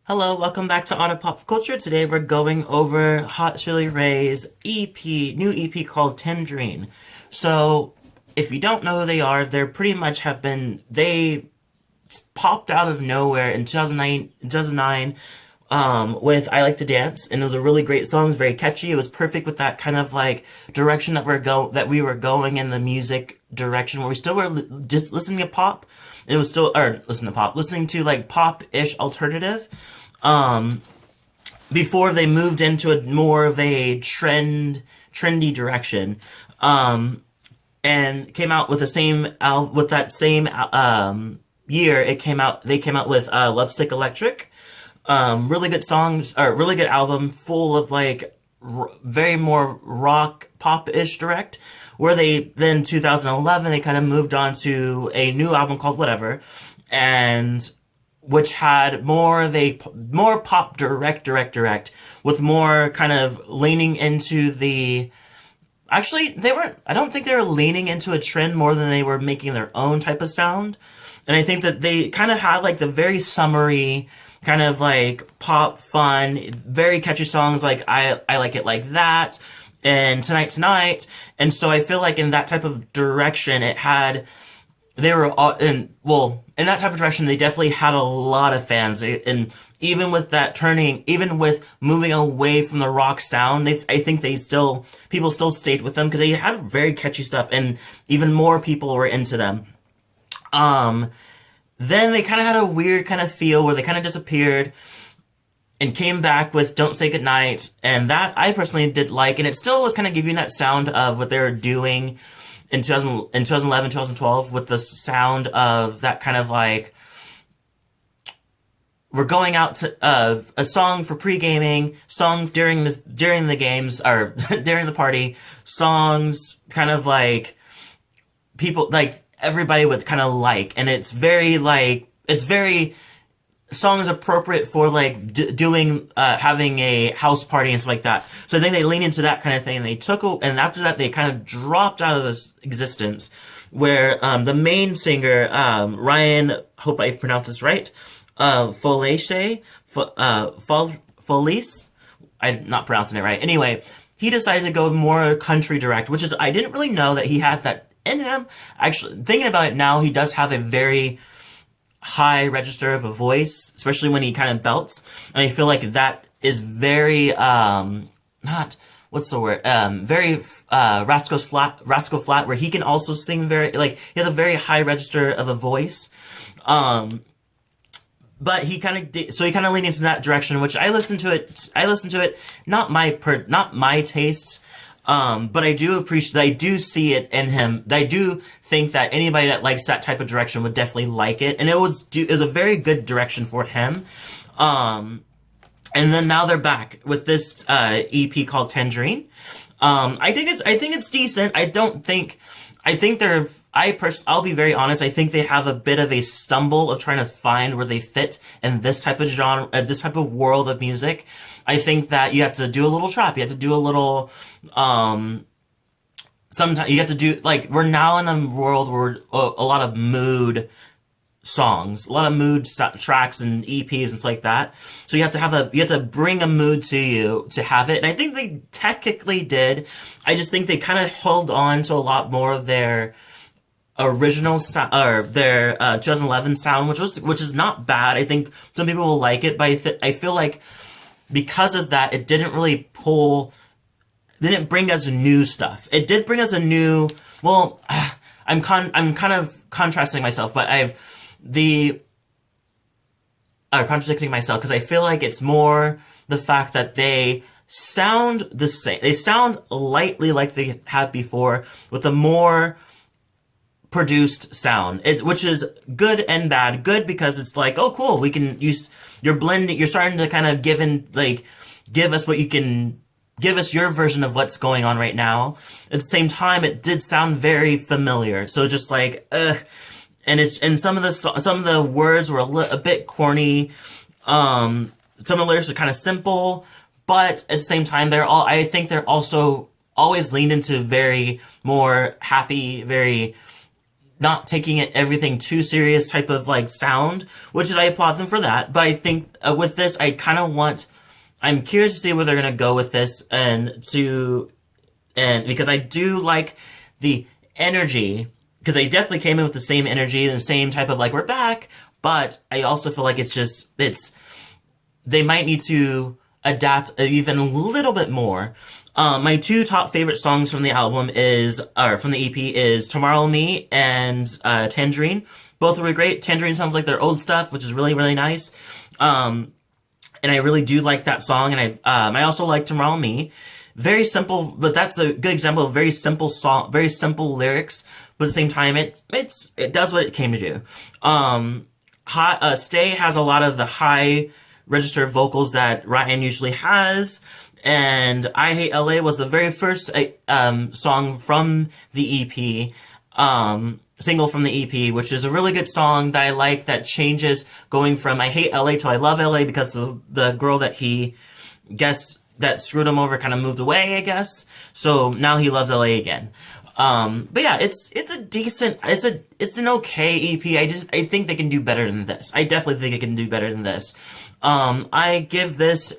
Hello, welcome back to Otter Pop Culture. Today we're going over Hot Chelle Rae's new EP called Tangerine. So, if you don't know who they are, they're pretty much they popped out of nowhere in 2009 with I Like to Dance, and it was a really great song. It was very catchy. It was perfect with that kind of like direction that we were going in the music direction where we still were just listening to pop. It was still or listening to like pop-ish alternative. Um, Before they moved into a more of a trendy direction. And came out with with that same year. They came out with Lovesick Electric. Really good songs, or really good album, full of like very more rock pop ish direct. Where they then 2011 they kind of moved on to a new album called Whatever, and which had more pop direct with more kind of leaning into the. Actually, they weren't. I don't think they were leaning into a trend more than they were making their own type of sound. And I think that they kind of had like the very summery, kind of like pop fun, very catchy songs like I Like It Like That and Tonight Tonight. And so I feel like in that type of direction, they were all in that type of direction they definitely had a lot of fans. And even with moving away from the rock sound, I think people still stayed with them because they had very catchy stuff, and even more people were into them. um then they kind of had a weird kind of feel where they kind of disappeared and came back with Don't Say Goodnight, and that I personally did like, and it still was kind of giving that sound of what they were doing in 2011, 2012, with the sound of that kind of like we're going out to a song for pre-gaming, song during the games, or during the party, songs kind of like people like everybody would kind of like, and it's very songs appropriate for like doing having a house party and stuff like that. So I think they leaned into that kind of thing. And and after that they kind of dropped out of this existence. Where the main singer, Ryan, hope I pronounced this right, Folice, I'm not pronouncing it right. Anyway, he decided to go more country direct, which is I didn't really know that he had that in him. Actually, thinking about it now, he does have a very high register of a voice, especially when he kind of belts. And I feel like that is very not what's the word very rascal flat, where he can also sing very like he has a very high register of a voice. But he kind of leaned into that direction, which I listened to it, not my tastes. But I do see it in him. I do think that anybody that likes that type of direction would definitely like it, and it was a very good direction for him. And then now they're back with this EP called Tangerine. I think it's decent. I think I'll be very honest. I think they have a bit of a stumble of trying to find where they fit in this type of genre, this type of world of music. I think that you have to do a little trap. You have to do a little, sometimes you have to do, like, we're now in a world where a lot of mood songs, a lot of tracks and EPs and stuff like that. So you have to bring a mood to you to have it. And I think they technically did. I just think they kind of held on to a lot more of their original sound, or their 2011 sound, which is not bad. I think some people will like it, but I feel like because of that, it didn't bring us new stuff. It did bring us a new, well, I'm kind of contrasting myself, but contradicting myself, because I feel like it's more the fact that they sound the same. They sound lightly like they had before, with a more produced sound, which is good and bad. Good because it's like, oh cool, we can use, you're blending, you're starting to kind of give us what you can give us, your version of what's going on right now. At the same time, it did sound very familiar, so just like and some of the words were a bit corny. Some of the lyrics are kind of simple, but at the same time, I think they're also always leaned into very more happy, very not taking it everything too serious type of like sound, which is I applaud them for that. But I think with this, I kind of want. I'm curious to see where they're gonna go with this, and because I do like the energy, because they definitely came in with the same energy and the same type of like we're back. But I also feel like it's they might need to adapt even a little bit more. My two top favorite songs from the album or from the EP is Tomorrow Me and Tangerine. Both were great. Tangerine sounds like their old stuff, which is really, really nice. And I really do like that song. And I also like Tomorrow Me. Very simple, but that's a good example of very simple song, very simple lyrics. But at the same time, it does what it came to do. Stay has a lot of the high register vocals that Ryan usually has. And I Hate LA was the very first song from the EP, single from the EP, which is a really good song that I like that changes going from I Hate LA to I Love LA because the girl that he guess that screwed him over kind of moved away, I guess. So now he loves LA again. But yeah, it's a decent, it's an okay EP. I think they can do better than this. I definitely think it can do better than this. I give this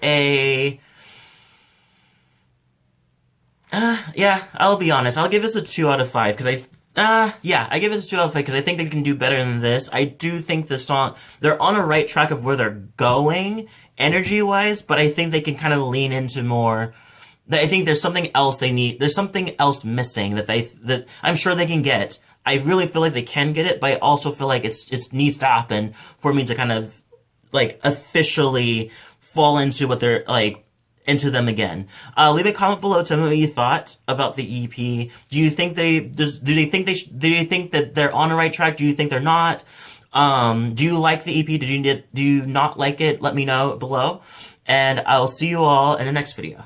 yeah, I'll be honest. I'll give this a 2 out of 5 because I give it a 2 out of 5 because I think they can do better than this. I do think the song, they're on a right track of where they're going energy-wise, but I think they can kind of lean into more. I think there's something else they need. There's something else missing that I'm sure they can get. I really feel like they can get it, but I also feel like it needs to happen for me to kind of like officially fall into what they're like into them again. Leave a comment below. Tell me what you thought about the EP. Do you think do you think that they're on the right track? Do you think they're not? Do you like the EP? Do you not like it? Let me know below, and I'll see you all in the next video.